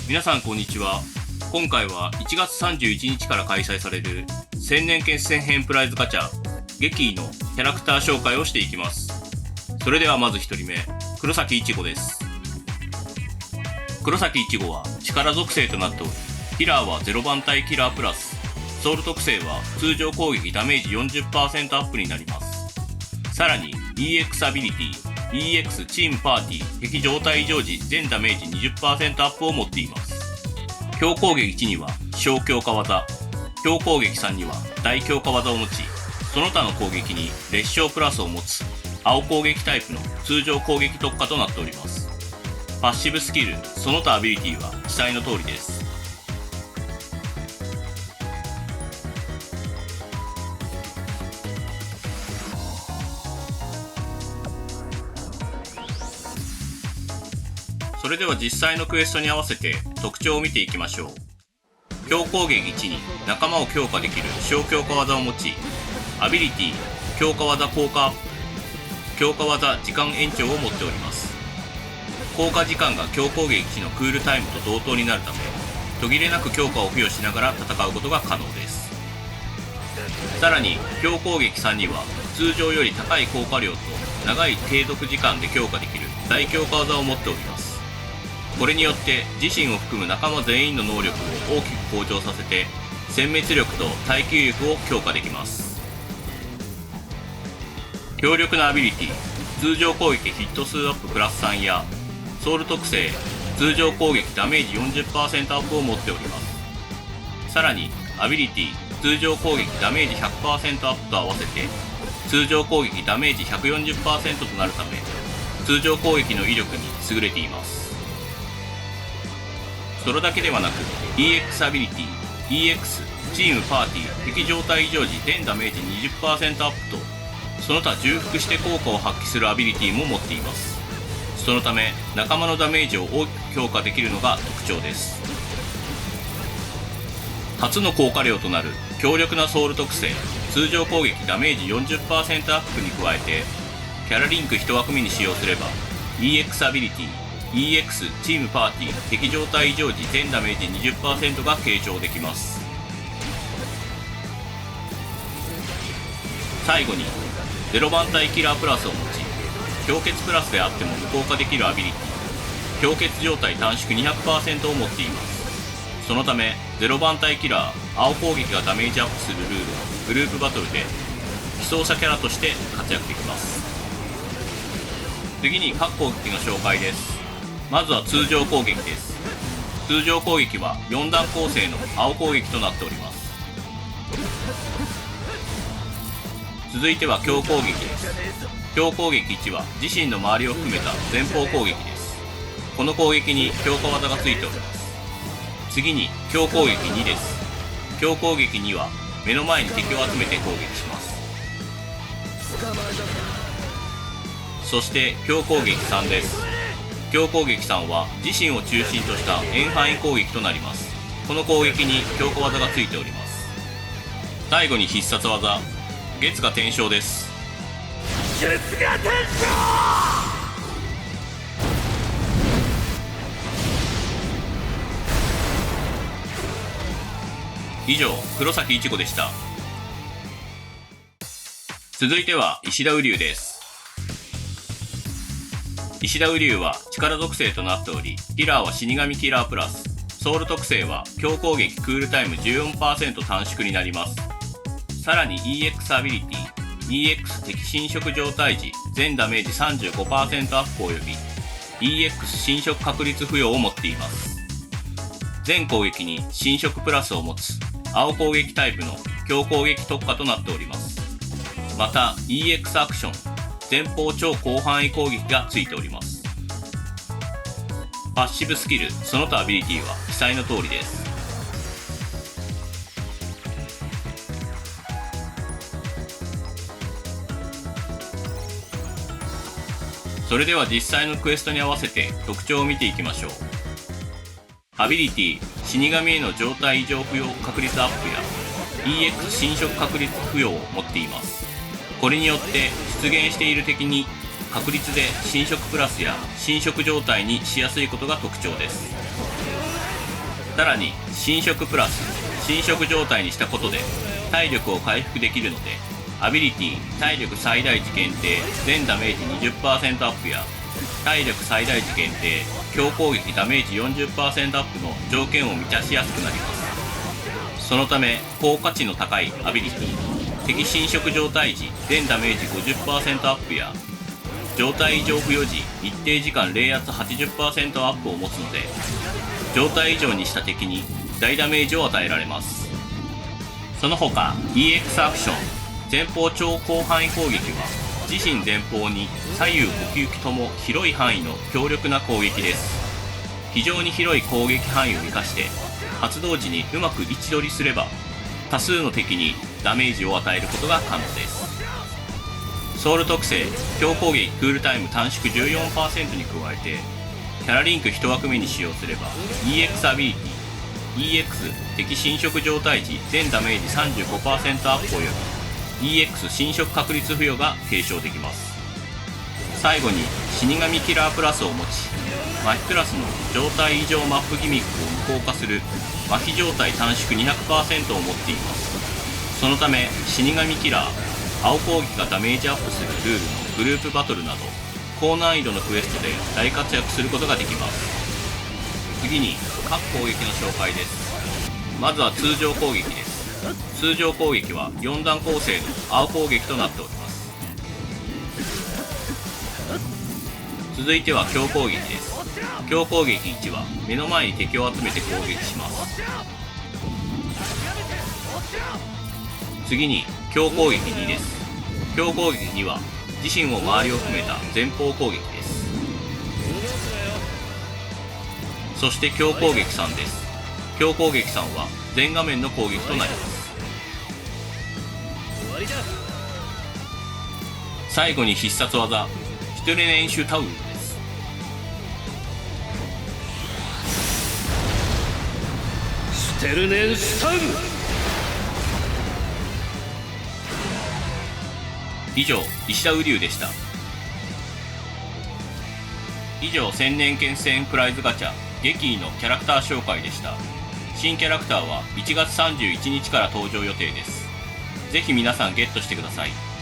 皆さんこんにちは。今回は1月31日から開催される千年決戦編プライズガチャゲキーのキャラクター紹介をしていきます。それではまず1人目、黒崎いちごです。黒崎いちごは力属性となっており、キラーは0番隊キラープラス、ソウル特性は通常攻撃ダメージ 40% アップになります。さらに EX アビリティEX チームパーティー敵状態異常時全ダメージ 20% アップを持っています。強攻撃1には小強化技、強攻撃3には大強化技を持ち、その他の攻撃に烈傷プラスを持つ青攻撃タイプの通常攻撃特化となっております。パッシブスキルその他アビリティは記載の通りです。それでは実際のクエストに合わせて特徴を見ていきましょう。強攻撃1に仲間を強化できる小強化技を持ち、アビリティ強化技効果アップ、強化技時間延長を持っております。効果時間が強攻撃1のクールタイムと同等になるため、途切れなく強化を付与しながら戦うことが可能です。さらに強攻撃3には通常より高い効果量と長い継続時間で強化できる大強化技を持っております。これによって自身を含む仲間全員の能力を大きく向上させて、殲滅力と耐久力を強化できます。強力なアビリティ通常攻撃ヒット数アッププラス3やソウル特性通常攻撃ダメージ 40% アップを持っております。さらにアビリティ通常攻撃ダメージ 100% アップと合わせて通常攻撃ダメージ 140% となるため、通常攻撃の威力に優れています。それだけではなく EX アビリティ EX チームパーティー敵状態異常時全ダメージ 20% アップと、その他重複して効果を発揮するアビリティも持っています。そのため仲間のダメージを大きく強化できるのが特徴です。初の効果量となる強力なソウル特性通常攻撃ダメージ 40% アップに加えて、キャラリンク1枠目に使用すれば EX アビリティEX チームパーティー敵状態異常時全ダメージ 20% が継承できます。最後に0番隊キラープラスを持ち、氷結プラスであっても無効化できるアビリティ氷結状態短縮 200% を持っています。そのため0番隊キラー青攻撃がダメージアップするルールのグループバトルで非走者キャラとして活躍できます。次に各攻撃の紹介です。まずは通常攻撃です。通常攻撃は4段構成の青攻撃となっております。続いては強攻撃です。強攻撃1は自身の周りを含めた前方攻撃です。この攻撃に強化技がついております。次に強攻撃2です。強攻撃2は目の前に敵を集めて攻撃します。そして強攻撃3です。強攻撃3は自身を中心とした円範囲攻撃となります。この攻撃に強化技がついております。最後に必殺技月が転生です。月が転生。以上、黒崎いちごでした。続いては石田雨竜です。石田雨竜は力属性となっており、キラーは死神キラープラス、ソウル特性は強攻撃クールタイム 14% 短縮になります。さらに EX アビリティ EX 敵侵食状態時全ダメージ 35% アップおよび EX 侵食確率付与を持っています。全攻撃に侵食プラスを持つ青攻撃タイプの強攻撃特化となっております。また EX アクション前方超広範囲攻撃がついております。パッシブスキルその他アビリティは記載の通りです。それでは実際のクエストに合わせて特徴を見ていきましょう。アビリティ死神への状態異常付与確率アップや EX 侵食確率付与を持っています。これによって出現している敵に確率で侵食プラスや侵食状態にしやすいことが特徴です。さらに侵食プラス侵食状態にしたことで体力を回復できるので、アビリティ体力最大値限定全ダメージ 20% アップや体力最大値限定強攻撃ダメージ 40% アップの条件を満たしやすくなります。そのため効果値の高いアビリティ敵侵食状態時全ダメージ 50% アップや状態異常付与時一定時間冷圧 80% アップを持つので、状態以上にした敵に大ダメージを与えられます。その他 EX アクション前方超広範囲攻撃は自身前方に左右奥行きとも広い範囲の強力な攻撃です。非常に広い攻撃範囲を生かして発動時にうまく位置取りすれば多数の敵にダメージを与えることが可能です。ソウル特性強攻撃クールタイム短縮 14% に加えてキャラリンク1枠目に使用すれば EX アビリティ EX 敵侵食状態時全ダメージ 35% アップおよび EX 侵食確率付与が継承できます。最後に死神キラープラスを持ち麻痺クラスの状態異常マップギミックを無効化する麻痺状態短縮 200% を持っています。そのため死神キラー青攻撃がダメージアップするルールのグループバトルなど高難易度のクエストで大活躍することができます。次に各攻撃の紹介です。まずは通常攻撃です。通常攻撃は4段構成の青攻撃となっております。続いては強攻撃です。強攻撃1は目の前に敵を集めて攻撃します。次に強攻撃2です。強攻撃2は自身を周りを含めた前方攻撃です。そして強攻撃3です。強攻撃3は全画面の攻撃となります。最後に必殺技シュトゥレネンシュタウルです。シュテルネンシュタウル。以上、石田瓜生でした。以上、千年決戦プライズガチャ激異のキャラクター紹介でした。新キャラクターは1月31日から登場予定です。ぜひ皆さんゲットしてください。